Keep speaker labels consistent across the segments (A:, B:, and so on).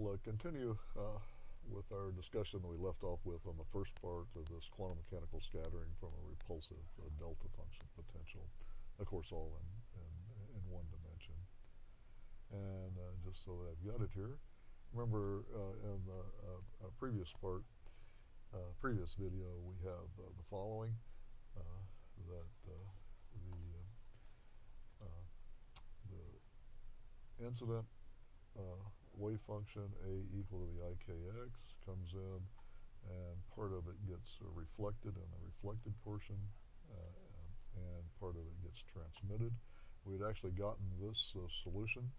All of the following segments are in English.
A: We'll continue with our discussion that we left off with on the first part of this quantum mechanical scattering from a repulsive delta function potential. Of course, all in one dimension. And just so that I've got it here, remember in the previous part, previous video, we have the following that the incident wave function a equal to the ikx comes in, and part of it gets reflected in the reflected portion, and part of it gets transmitted. We had actually gotten this solution,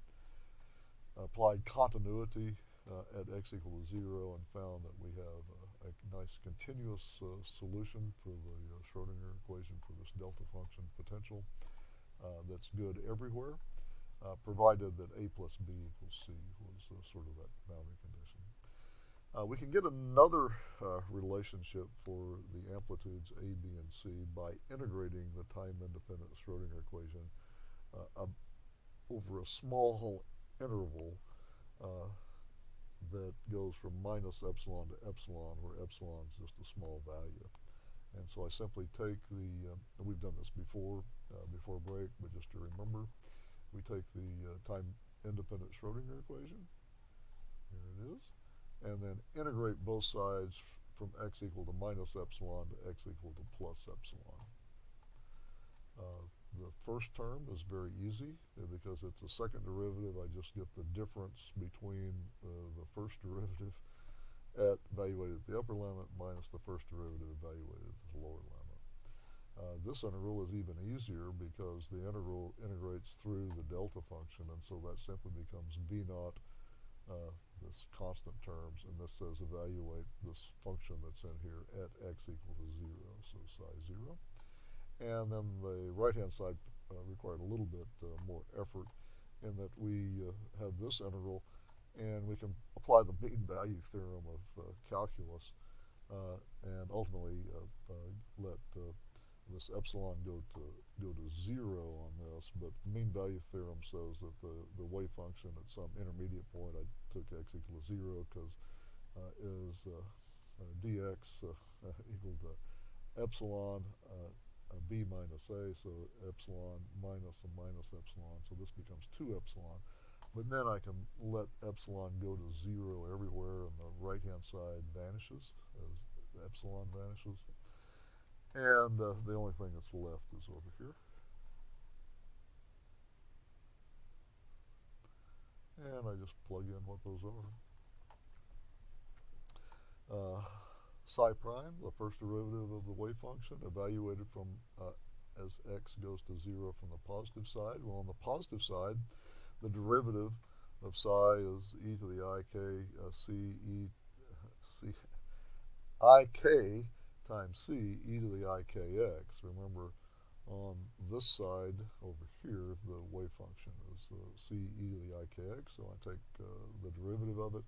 A: applied continuity at x equal to 0, and found that we have a nice continuous solution for the Schrodinger equation for this delta function potential that's good everywhere, provided that a plus b equals c was sort of that boundary condition. We can get another relationship for the amplitudes a, b, and c by integrating the time-independent Schrodinger equation over a small interval that goes from minus epsilon to epsilon, where epsilon is just a small value. And so I simply take we've done this before break, but just to remember, we take the time-independent Schrodinger equation, here it is, and then integrate both sides from x equal to minus epsilon to x equal to plus epsilon. The first term is very easy because it's a second derivative. I just get the difference between the first derivative evaluated at the upper limit minus the first derivative evaluated at the lower limit. This integral is even easier because the integral integrates through the delta function, and so that simply becomes v naught, this constant terms, and this says evaluate this function that's in here at x equal to 0, so psi 0. And then the right-hand side required a little bit more effort in that we have this integral, and we can apply the mean value theorem of calculus and ultimately let this epsilon go to 0 on this. But mean value theorem says that the wave function at some intermediate point, I took x equal to 0 because is dx equal to epsilon b minus a, so epsilon minus a minus epsilon, so this becomes 2 epsilon. But then I can let epsilon go to 0 everywhere, and the right-hand side vanishes as epsilon vanishes. And the only thing that's left is over here. And I just plug in what those are. Psi prime, the first derivative of the wave function, evaluated from as x goes to 0 from the positive side. Well, on the positive side, the derivative of psi is e to the ik times c e to the ikx. Remember, on this side over here, the wave function is c e to the ikx, so I take the derivative of it,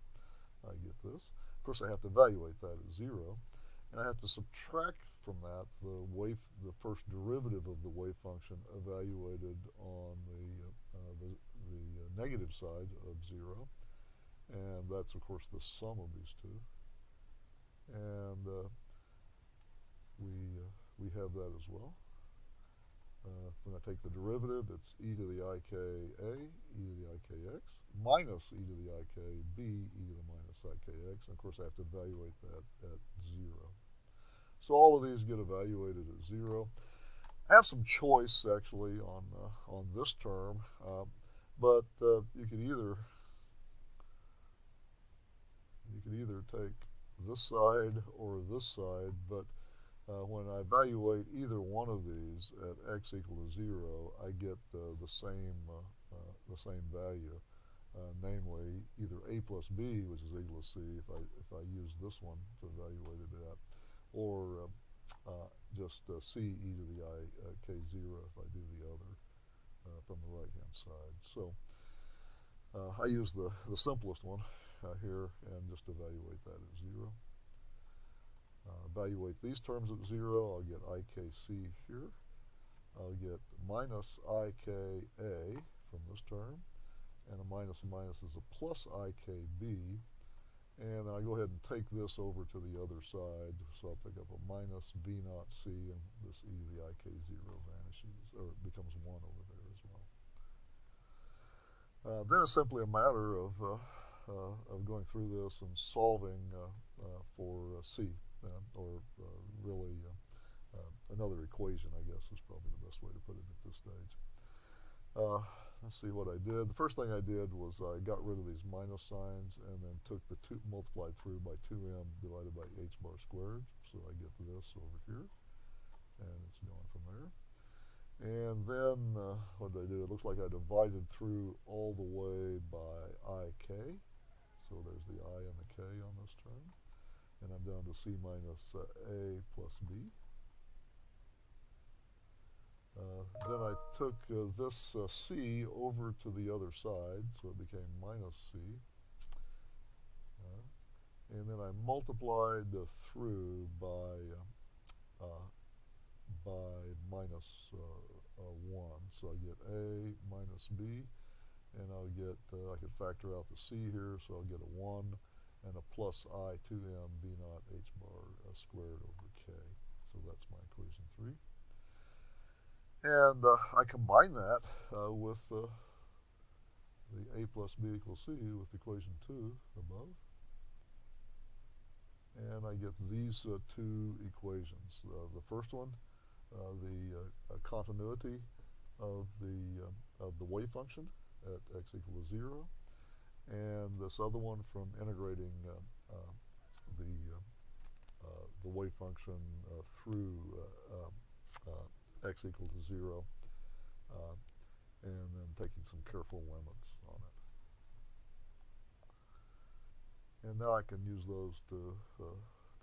A: I get this. Of course, I have to evaluate that at 0, and I have to subtract from that the first derivative of the wave function evaluated on the negative side of 0, and that's, of course, the sum of these two. And we have that as well. When I take the derivative, it's e to the ika, e to the ikx, minus e to the ikb, e to the minus ikx. And of course, I have to evaluate that at 0. So all of these get evaluated at 0. I have some choice, actually, on this term, but you could either take this side or this side, but when I evaluate either one of these at x equal to 0, I get the same value, namely either a plus b, which is equal to c if I use this one to evaluate it at, or just c e to the ik0 if I do the other from the right-hand side. So I use the simplest one here and just evaluate that at 0. Evaluate these terms at 0, I'll get ikc here. I'll get minus ika from this term. and a minus is a plus IKB. And then I go ahead and take this over to the other side. So I'll pick up a minus V naught C, and this e to the IK0 vanishes, or it becomes 1 over there as well. Then it's simply a matter of going through this and solving for C, or really another equation, I guess, is probably the best way to put it at this stage. Let's see what I did. The first thing I did was I got rid of these minus signs and then took the 2 multiplied through by 2m divided by h bar squared. So I get this over here, and it's going from there. And then what did I do? It looks like I divided through all the way by ik. So there's the I and the k on this term. And I'm down to c minus a plus b. Then I took this c over to the other side, so it became minus c. And then I multiplied through by minus 1. So I get a minus b, and I'll get, I can factor out the c here, so I'll get a 1 and a plus I 2m v naught h bar squared over k. So that's my equation 3. And I combine that with the a plus b equals c with equation 2 above. And I get these 2 equations. The first one, the continuity of the wave function at x equal to 0. And this other one from integrating the wave function through x equal to 0, and then taking some careful limits on it. And now I can use those to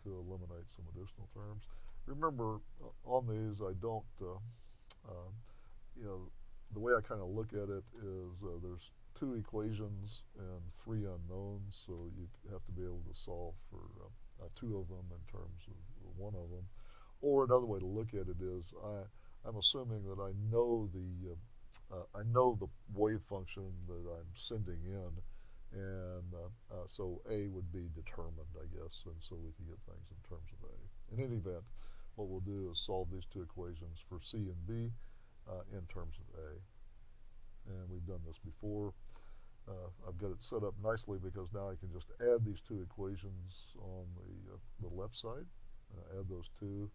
A: eliminate some additional terms. Remember, on these, I don't, the way I kind of look at it is there's 2 equations and 3 unknowns, so you have to be able to solve for 2 of them in terms of 1 of them. Or another way to look at it is I'm assuming that I know the wave function that I'm sending in, and so A would be determined, I guess, and so we can get things in terms of A. In any event, what we'll do is solve these 2 equations for C and B in terms of A. And we've done this before. I've got it set up nicely because now I can just add these 2 equations on the left side. Add those 2.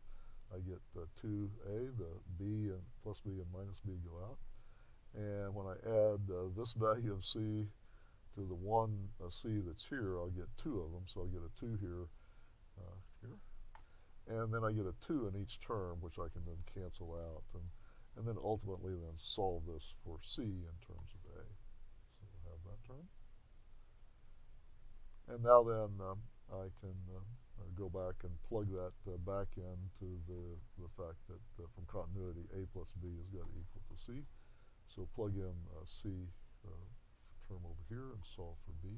A: I get 2a, the b and plus b and minus b go out. And when I add this value of c to the one c that's here, I'll get 2 of them. So I'll get a 2 here, here. And then I get a 2 in each term, which I can then cancel out. And then ultimately then solve this for c in terms of a. So we'll have that term. And now then I can go back and plug that back into the fact that from continuity a plus b has got to equal to c. So plug in c term over here and solve for b.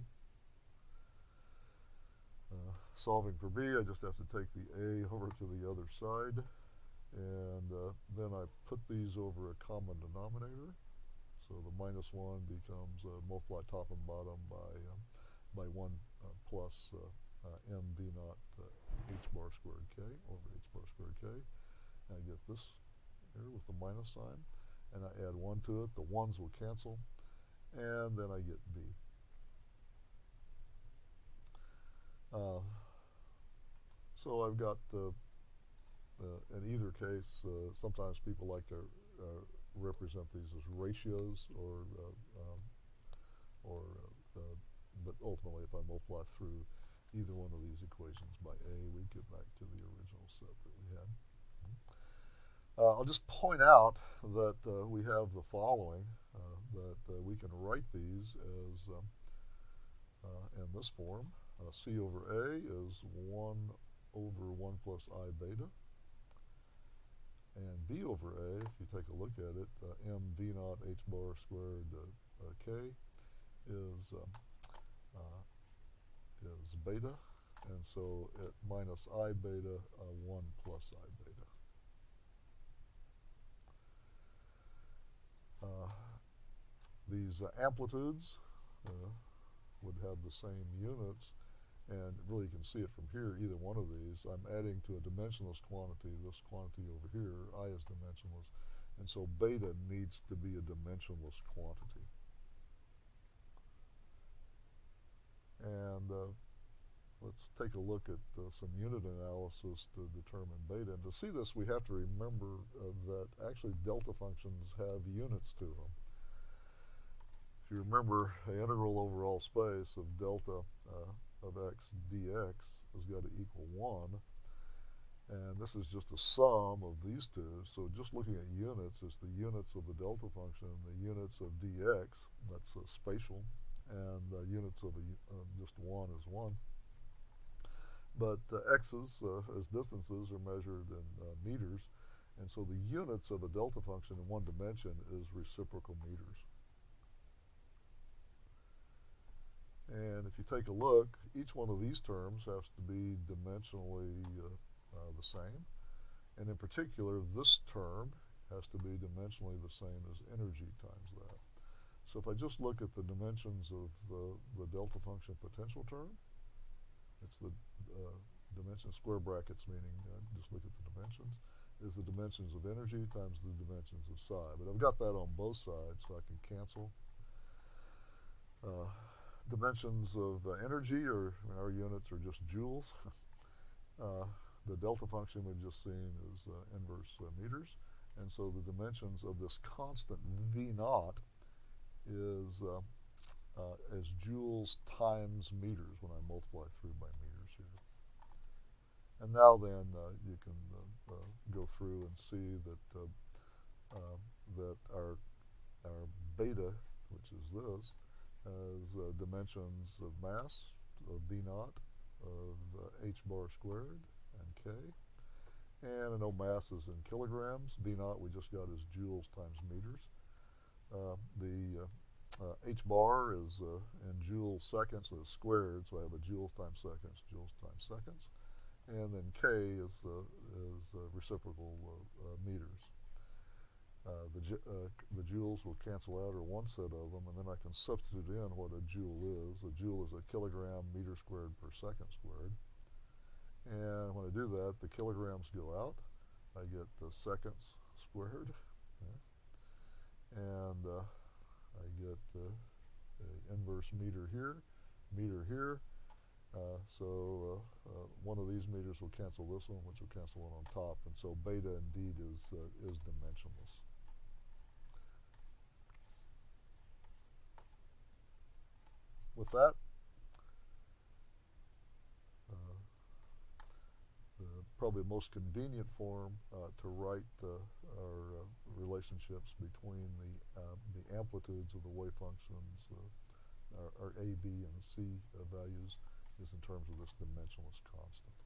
A: Solving for b, I just have to take the a over to the other side, and then I put these over a common denominator. So the minus 1 becomes multiply top and bottom by 1 plus m v naught h bar squared k over h bar squared k. And I get this here with the minus sign, and I add 1 to it. The 1's will cancel, and then I get b. So I've got, in either case, sometimes people like to represent these as ratios, but ultimately if I multiply through either one of these equations by a, we get back to the original set that we had. I'll just point out that we have the following, that we can write these as in this form. C over A is 1 over 1 plus I beta. And B over A, if you take a look at it, m v naught h bar squared k is beta. And so at minus I beta, 1 plus I beta. These amplitudes would have the same units, and really you can see it from here, either one of these. I'm adding to a dimensionless quantity, this quantity over here, I is dimensionless, and so beta needs to be a dimensionless quantity. And let's take a look at some unit analysis to determine beta. And to see this, we have to remember that actually delta functions have units to them. If you remember, an integral over all space of delta of x dx has got to equal 1. And this is just a sum of these two. So just looking at units, it's the units of the delta function, the units of dx, that's spatial, and the units of just 1 is 1. But x's as distances are measured in meters, and so the units of a delta function in one dimension is reciprocal meters. And if you take a look, each one of these terms has to be dimensionally the same. And in particular, this term has to be dimensionally the same as energy times that. So if I just look at the dimensions of the delta function potential term, it's the dimension square brackets, meaning just look at the dimensions, is the dimensions of energy times the dimensions of psi. But I've got that on both sides, so I can cancel. Dimensions of energy, or our units are just joules. The delta function we've just seen is inverse meters, and so the dimensions of this constant V naught is as joules times meters when I multiply through by meters here. And now then you can go through and see that that our beta, which is this, has dimensions of mass, of V naught, of h bar squared, and k. And I know mass is in kilograms. V naught we just got is joules times meters. The h bar is in joules seconds, so it's squared, so I have a joules times seconds, joules times seconds. And then k is reciprocal meters. The joules will cancel out, or one set of them, and then I can substitute in what a joule is. A joule is a kilogram meter squared per second squared. And when I do that, the kilograms go out. I get the seconds squared. Okay. And I get the inverse meter here, so one of these meters will cancel this one, which will cancel one on top, and so beta indeed is dimensionless. With that, probably the most convenient form to write our relationships between the amplitudes of the wave functions, our A, B, and C values, is in terms of this dimensionless constant.